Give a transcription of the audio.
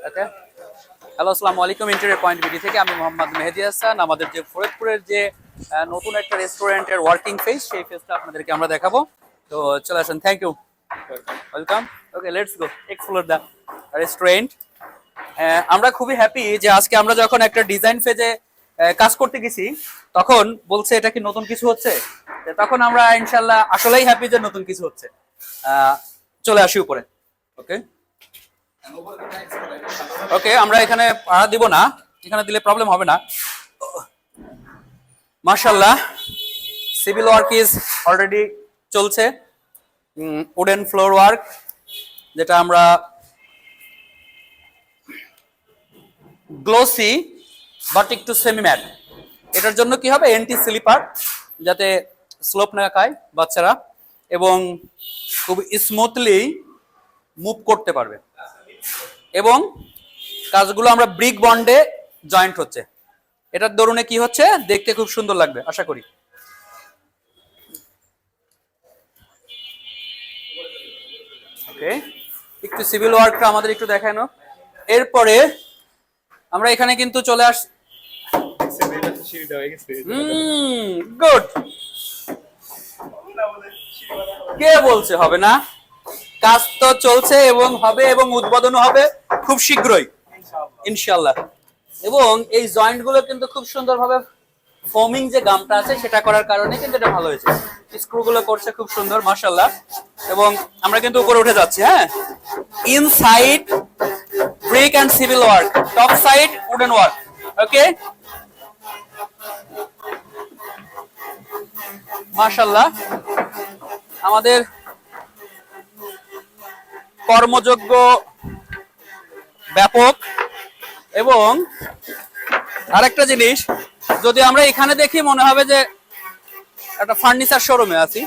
ওকে, hello আসসালামু আলাইকুম। Interior point BD থেকে আমি মোহাম্মদ মেহেদী হাসান। আমাদের যে ফরিদপুরের যে নতুন একটা রেস্টুরেন্টের ওয়ার্কিং ফেজ, সেই ফেজটা আপনাদেরকে আমরা দেখাবো। তো চলে আসেন। Thank you, welcome. Okay, let's go explore the restaurant. আমরা খুবই হ্যাপি যে আজকে আমরা যখন একটা ডিজাইন ফেজে কাজ করতে গেছি, তখন বলছে এটা কি নতুন কিছু হচ্ছে। তখন আমরা ইনশাল্লাহ আসলেই হ্যাপি যে নতুন কিছু হচ্ছে। চলে আসি উপরে। ওকে ওকে, আমরা এখানে পাড়া দিব না, এখানে দিলে প্রবলেম হবে না। মাশাআল্লাহ, সিভিল ওয়ার্ক ইজ অলরেডি চলছে। উডেন ফ্লোর ওয়ার্ক, যেটা আমরা গ্লোসি বাট একটু সেমি ম্যাট। এটার জন্য কি হবে, এন্টি স্লিপার, যাতে স্লোপ না খায় বাচ্চারা, এবং খুব স্মুথলি মুভ করতে পারবে। এবং কাজগুলো আমরা ব্রিক বন্ডে জয়েন্ট হচ্ছে। এটার দরুনে কি হচ্ছে, দেখতে খুব সুন্দর লাগবে আশা করি। ওকে, একটু সিভিল ওয়ার্কটা আমাদের একটু দেখানো। এরপরে আমরা এখানে কিন্তু চলে আস। গুড। কে বলছে হবে না? কাজ তো চলছে এবং হবে, এবং উদ্বোধনও হবে খুব শীঘ্রই ইনশাআল্লাহ। এবং এই জয়েন্ট গুলো কিন্তু খুব সুন্দরভাবে ফোমিং যে গামটা আছে সেটা করার কারণে কিন্তু এটা ভালো হয়েছে। স্ক্রু গুলো করছে খুব সুন্দর মাশাআল্লাহ। এবং আমরা কিন্তু উপরে উঠে যাচ্ছি। হ্যাঁ, inside brick and civil work, top side wooden work. Okay, মাশাআল্লাহ, আমাদের কর্মযোগ্য ব্যাপক। এবং আরেকটা জিনিস, যদি আমরা এখানে দেখি মনে হবে যে একটা ফার্নিচার শোরুমে আছি।